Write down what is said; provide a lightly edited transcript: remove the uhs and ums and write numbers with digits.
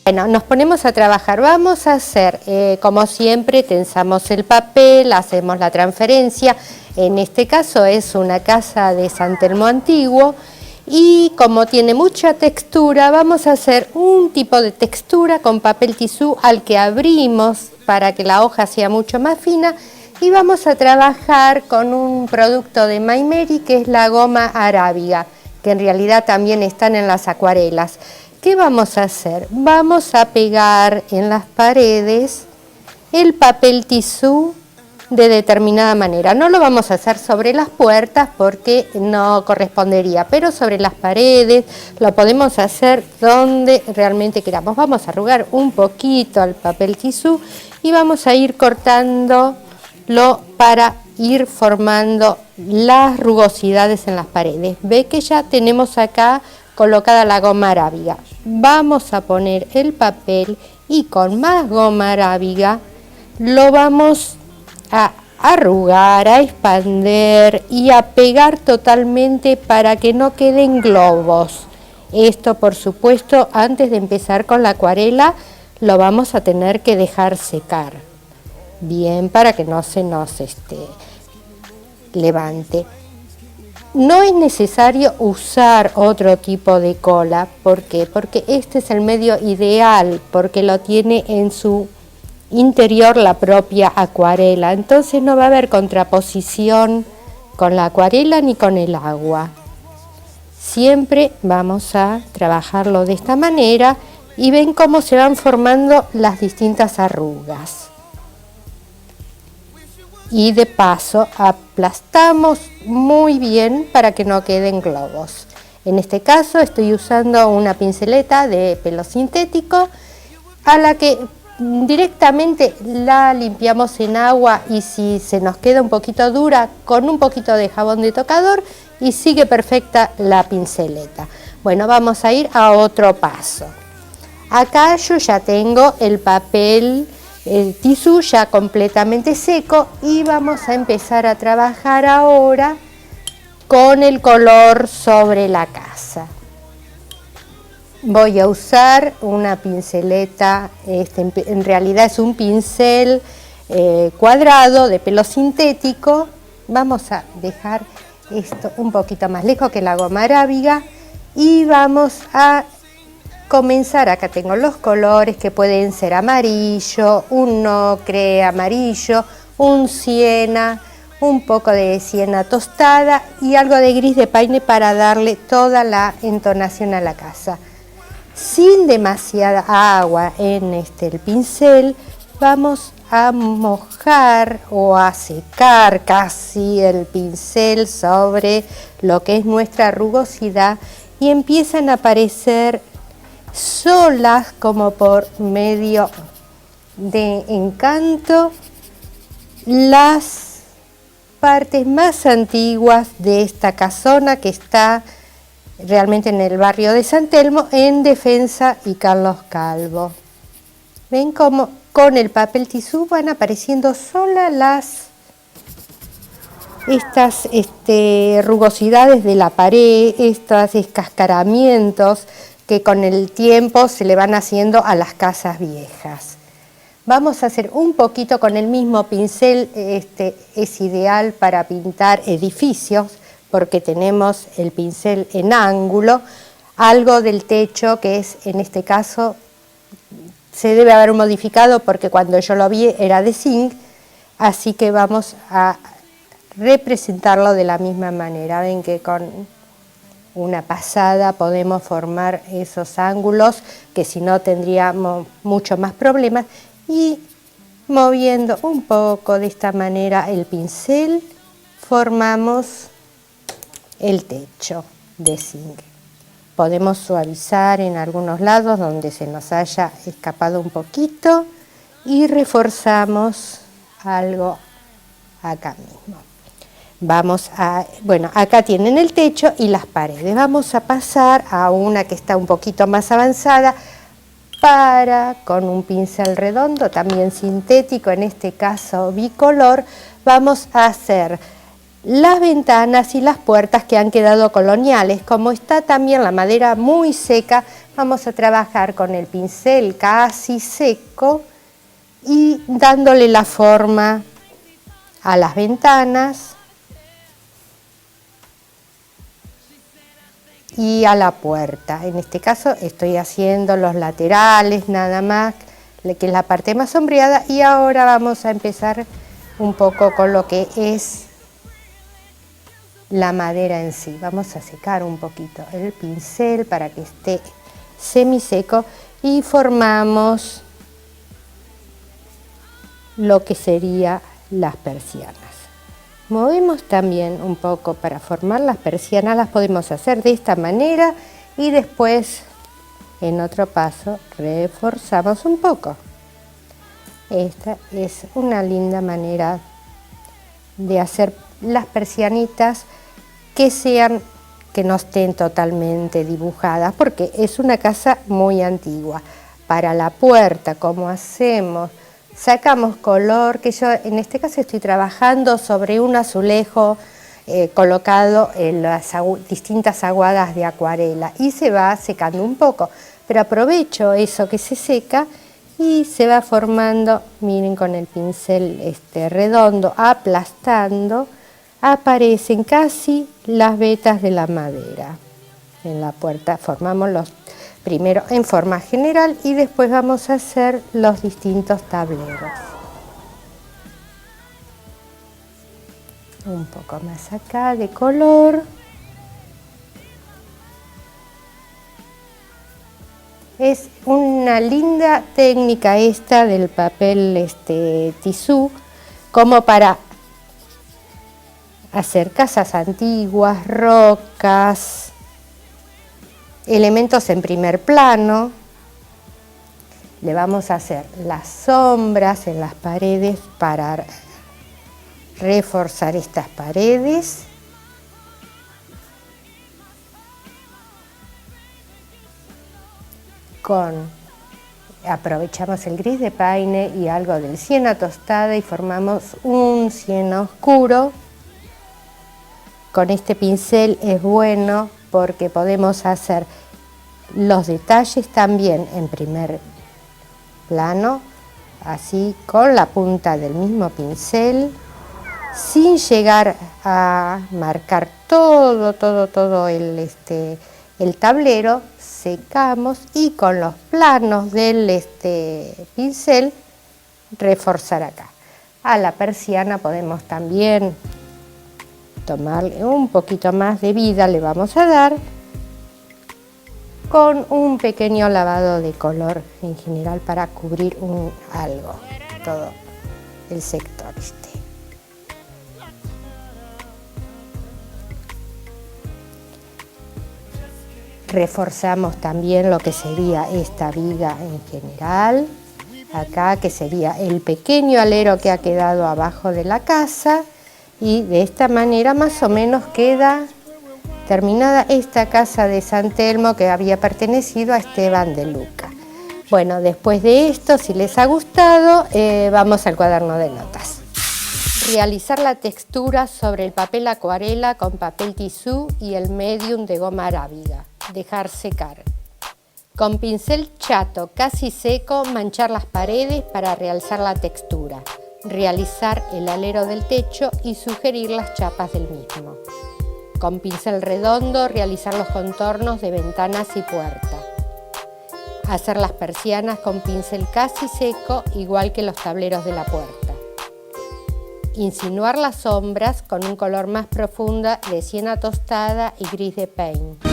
Bueno, nos ponemos a trabajar. Vamos a hacer, como siempre, tensamos el papel, hacemos la transferencia. En este caso es una casa de San Telmo antiguo y como tiene mucha textura, vamos a hacer un tipo de textura con papel tisú al que abrimos para que la hoja sea mucho más fina y vamos a trabajar con un producto de Maimeri que es la goma arábiga, que en realidad también están en las acuarelas. ¿Qué vamos a hacer? Vamos a pegar en las paredes el papel tisú de determinada manera. No lo vamos a hacer sobre las puertas porque no correspondería, pero sobre las paredes lo podemos hacer donde realmente queramos. Vamos a arrugar un poquito al papel tisú y vamos a ir cortándolo para ir formando las rugosidades en las paredes. Ve que ya tenemos acá colocada la goma arábiga. Vamos a poner el papel y con más goma arábiga lo vamos a arrugar, a expander y a pegar totalmente para que no queden globos. Esto, por supuesto, antes de empezar con la acuarela, lo vamos a tener que dejar secar bien para que no se nos levante. No es necesario usar otro tipo de cola. ¿Por qué? Porque este es el medio ideal, porque lo tiene en su interior la propia acuarela. Entonces no va a haber contraposición con la acuarela ni con el agua. Siempre vamos a trabajarlo de esta manera y ven cómo se van formando las distintas arrugas. Y de paso aplastamos muy bien para que no queden globos. En este caso estoy usando una pinceleta de pelo sintético a la que directamente la limpiamos en agua y si se nos queda un poquito dura con un poquito de jabón de tocador y sigue perfecta la pinceleta. Bueno, vamos a ir a otro paso. Acá yo ya tengo el papel tisú ya completamente seco y vamos a empezar a trabajar ahora con el color sobre la casa. Voy a usar una pinceleta, en realidad es un pincel cuadrado de pelo sintético. Vamos a dejar esto un poquito más lejos que la goma arábiga y vamos a comenzar. Acá tengo los colores que pueden ser amarillo, un ocre amarillo, un siena, un poco de siena tostada y algo de gris de paine para darle toda la entonación a la casa. Sin demasiada agua en el pincel, vamos a mojar o a secar casi el pincel sobre lo que es nuestra rugosidad y empiezan a aparecer solas como por medio de encanto las partes más antiguas de esta casona que está realmente en el barrio de San Telmo, en Defensa y Carlos Calvo. Ven cómo con el papel tisú van apareciendo solas estas rugosidades de la pared, estos escascaramientos que con el tiempo se le van haciendo a las casas viejas. Vamos a hacer un poquito con el mismo pincel, es ideal para pintar edificios porque tenemos el pincel en ángulo, algo del techo que es en este caso se debe haber modificado porque cuando yo lo vi era de zinc, así que vamos a representarlo de la misma manera. Ven que con una pasada podemos formar esos ángulos que si no tendríamos mucho más problemas y moviendo un poco de esta manera el pincel formamos el techo de zinc. Podemos suavizar en algunos lados donde se nos haya escapado un poquito y reforzamos algo acá mismo. Bueno, acá tienen el techo y las paredes. Vamos a pasar a una que está un poquito más avanzada para, con un pincel redondo, también sintético, en este caso bicolor, vamos a hacer las ventanas y las puertas que han quedado coloniales. Como está también la madera muy seca, vamos a trabajar con el pincel casi seco y dándole la forma a las ventanas y a la puerta. En este caso estoy haciendo los laterales nada más, que es la parte más sombreada, y ahora vamos a empezar un poco con lo que es la madera en sí. Vamos a secar un poquito el pincel para que esté semiseco y formamos lo que sería las persianas. Movemos también un poco para formar las persianas, las podemos hacer de esta manera y después en otro paso reforzamos un poco. Esta es una linda manera de hacer las persianitas que no estén totalmente dibujadas, porque es una casa muy antigua. Para la puerta, como hacemos, sacamos color, que yo en este caso estoy trabajando sobre un azulejo colocado en las distintas aguadas de acuarela y se va secando un poco, pero aprovecho eso que se seca y se va formando, miren, con el pincel redondo, aplastando, aparecen casi las vetas de la madera. En la puerta formamos los primero en forma general y después vamos a hacer los distintos tableros. Un poco más acá de color. Es una linda técnica esta del papel tisú, como para hacer casas antiguas, rocas, elementos en primer plano. Le vamos a hacer las sombras en las paredes para reforzar estas paredes. Aprovechamos el gris de paine y algo del siena tostada y formamos un siena oscuro. Con este pincel es bueno porque podemos hacer los detalles también en primer plano, así con la punta del mismo pincel, sin llegar a marcar todo el tablero. Secamos y con los planos del pincel reforzar acá. A la persiana podemos también tomarle un poquito más de vida, le vamos a dar con un pequeño lavado de color en general para cubrir algo, todo el sector Reforzamos también lo que sería esta viga en general, acá que sería el pequeño alero que ha quedado abajo de la casa, y de esta manera más o menos queda terminada esta casa de San Telmo que había pertenecido a Esteban de Luca. Bueno, después de esto, si les ha gustado, vamos al cuaderno de notas. Realizar la textura sobre el papel acuarela con papel tisú y el medium de goma arábiga. Dejar secar. Con pincel chato casi seco, manchar las paredes para realzar la textura. Realizar el alero del techo y sugerir las chapas del mismo. Con pincel redondo, realizar los contornos de ventanas y puerta. Hacer las persianas con pincel casi seco, igual que los tableros de la puerta. Insinuar las sombras con un color más profunda de siena tostada y gris de paint.